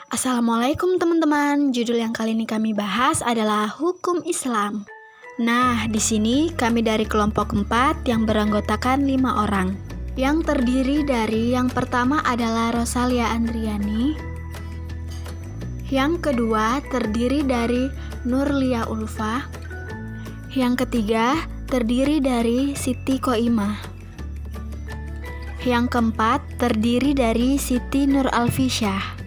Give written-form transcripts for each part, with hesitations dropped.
Assalamualaikum teman-teman. Judul yang kali ini kami bahas adalah hukum Islam. Nah, di sini kami dari kelompok 4 yang beranggotakan 5 orang. Yang terdiri dari yang pertama adalah Rosalia Andriani. Yang kedua terdiri dari Nurlia Ulfa. Yang ketiga terdiri dari Siti Koimah. Yang keempat terdiri dari Siti Nur Alfisyah.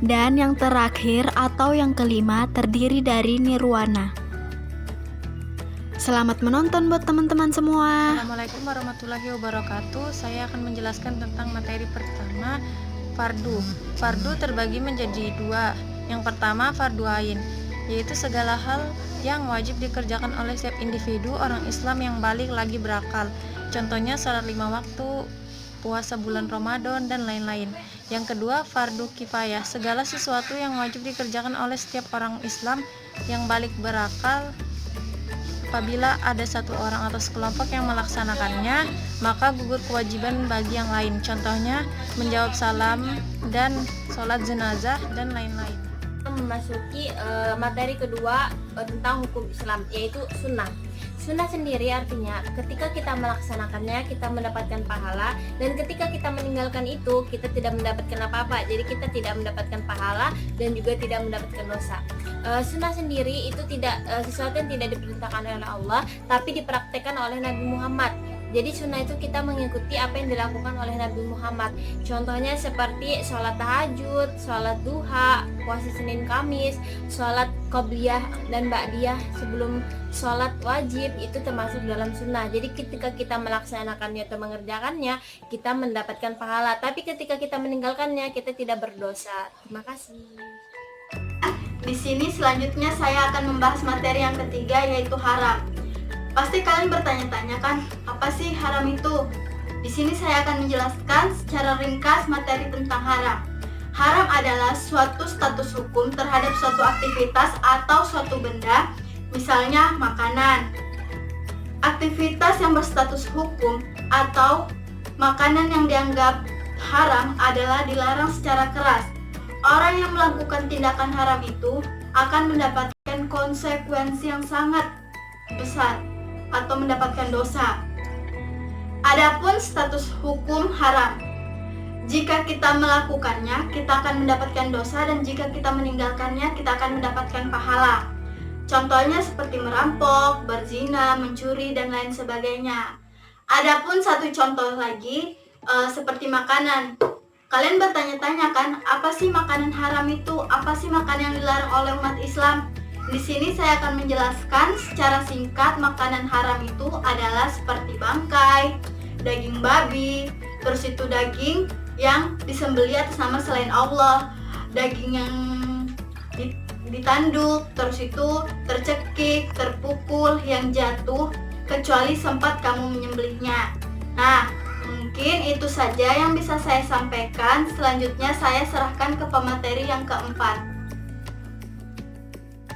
Dan yang terakhir atau yang kelima terdiri dari Nirwana. Selamat menonton buat teman-teman semua. Assalamualaikum warahmatullahi wabarakatuh. Saya akan menjelaskan tentang materi pertama, fardu. Fardu terbagi menjadi dua. Yang pertama fardu ain, yaitu segala hal yang wajib dikerjakan oleh setiap individu orang Islam yang balik lagi berakal. Contohnya salat 5 waktu, puasa bulan Ramadan, dan lain-lain. Yang kedua fardu kifayah, segala sesuatu yang wajib dikerjakan oleh setiap orang Islam yang balik berakal. Apabila ada satu orang atau sekelompok yang melaksanakannya, maka gugur kewajiban bagi yang lain. Contohnya menjawab salam dan sholat jenazah dan lain-lain. Memasuki materi kedua tentang hukum Islam, yaitu sunnah. Sunnah sendiri artinya ketika kita melaksanakannya kita mendapatkan pahala, dan ketika kita meninggalkan itu kita tidak mendapatkan apa-apa. Jadi kita tidak mendapatkan pahala dan juga tidak mendapatkan dosa. Sunnah sendiri itu tidak sesuatu yang tidak diperintahkan oleh Allah, tapi dipraktekkan oleh Nabi Muhammad. Jadi sunnah itu kita mengikuti apa yang dilakukan oleh Nabi Muhammad. Contohnya seperti sholat tahajud, sholat duha, puasa Senin Kamis, sholat qobliyah dan ba'diyah sebelum sholat wajib, itu termasuk dalam sunnah. Jadi ketika kita melaksanakannya atau mengerjakannya, kita mendapatkan pahala. Tapi ketika kita meninggalkannya, kita tidak berdosa. Terima kasih. Di sini selanjutnya saya akan membahas materi yang ketiga, yaitu haram. Pasti kalian bertanya-tanya kan, apa sih haram itu? Di sini saya akan menjelaskan secara ringkas materi tentang haram. Haram adalah suatu status hukum terhadap suatu aktivitas atau suatu benda, misalnya makanan. Aktivitas yang berstatus hukum atau makanan yang dianggap haram adalah dilarang secara keras. Orang yang melakukan tindakan haram itu akan mendapatkan konsekuensi yang sangat besar atau mendapatkan dosa. Adapun status hukum haram, jika kita melakukannya, kita akan mendapatkan dosa, dan jika kita meninggalkannya, kita akan mendapatkan pahala. Contohnya seperti merampok, berzina, mencuri, dan lain sebagainya. Adapun satu contoh lagi, seperti makanan. Kalian bertanya-tanya kan, apa sih makanan haram itu? Apa sih makanan yang dilarang oleh umat Islam? Di sini saya akan menjelaskan secara singkat. Makanan haram itu adalah seperti bangkai, daging babi, terus itu daging yang disembelih atas nama selain Allah, daging yang ditanduk, terus itu tercekik, terpukul, yang jatuh, kecuali sempat kamu menyembelihnya. Nah, mungkin itu saja yang bisa saya sampaikan. Selanjutnya saya serahkan ke pemateri yang keempat.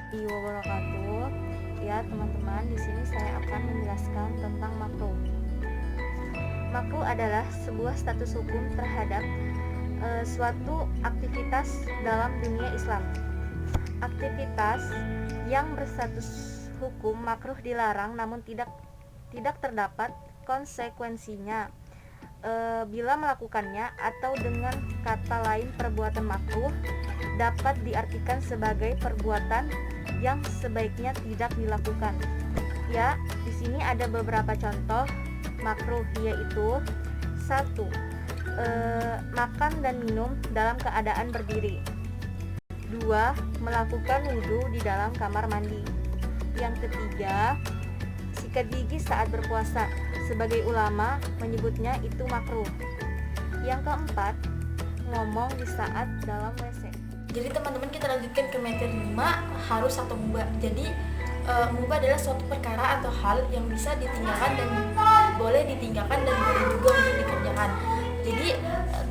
Wabarakatuh. Ya teman-teman, di sini saya akan menjelaskan tentang makruh. Makruh adalah sebuah status hukum terhadap suatu aktivitas dalam dunia Islam. Aktivitas yang berstatus hukum makruh dilarang, namun tidak terdapat konsekuensinya bila melakukannya, atau dengan kata lain perbuatan makruh dapat diartikan sebagai perbuatan yang sebaiknya tidak dilakukan. Ya, di sini ada beberapa contoh makruh, yaitu 1. Makan dan minum dalam keadaan berdiri. 2. Melakukan wudhu di dalam kamar mandi. Yang ketiga, sikat gigi saat berpuasa. Sebagai ulama menyebutnya itu makruh. Yang keempat, ngomong di saat dalam WC. Jadi teman-teman, kita lanjutkan ke materi 5, harus atau mubah. Jadi mubah adalah suatu perkara atau hal yang bisa ditinggalkan dan boleh ditinggalkan dan boleh juga untuk dikerjakan. Jadi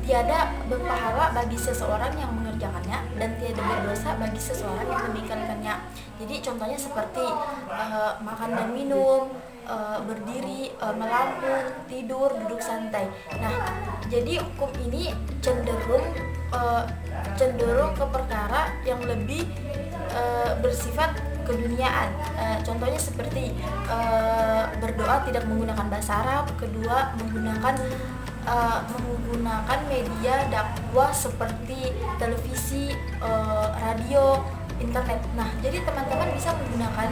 tiada berpahala bagi seseorang yang mengerjakannya dan tiada berdosa bagi seseorang yang meninggalkannya. Jadi contohnya seperti makan dan minum, berdiri, melampung, tidur, duduk santai. Nah, jadi hukum ini cenderung cenderung ke perkara yang lebih bersifat keduniaan. Contohnya seperti berdoa tidak menggunakan bahasa Arab, kedua menggunakan media dakwah seperti televisi, radio, internet. Nah, jadi teman-teman bisa menggunakan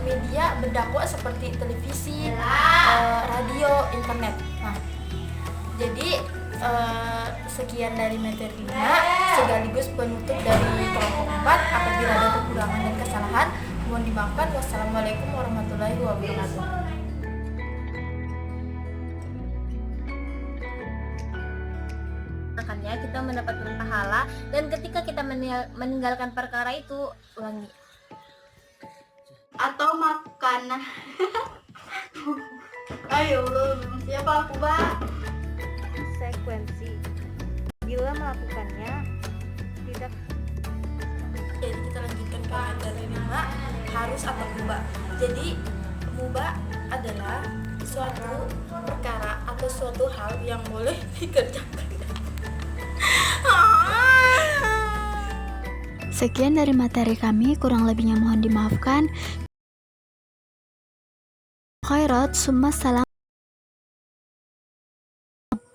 media berdakwah seperti televisi, radio, internet. Nah, jadi sekian dari materi 5 sekaligus penutup dari kelompok 4. Apabila ada kekurangan dan kesalahan mohon dimaafkan. Wassalamualaikum warahmatullahi wabarakatuh. Makanya kita mendapatkan pahala, dan ketika kita meninggalkan perkara itu, ulangi. Atau makanan. Ayo, belum siapa aku, Mbak? Konsekuensi bila melakukannya tidak. Jadi kita lanjutkan ke materi 5, harus atau mubah. Jadi mubah adalah suatu perkara atau suatu hal yang boleh dikerjakan. Sekian dari materi kami, kurang lebihnya mohon dimaafkan. Khairat, summa salam.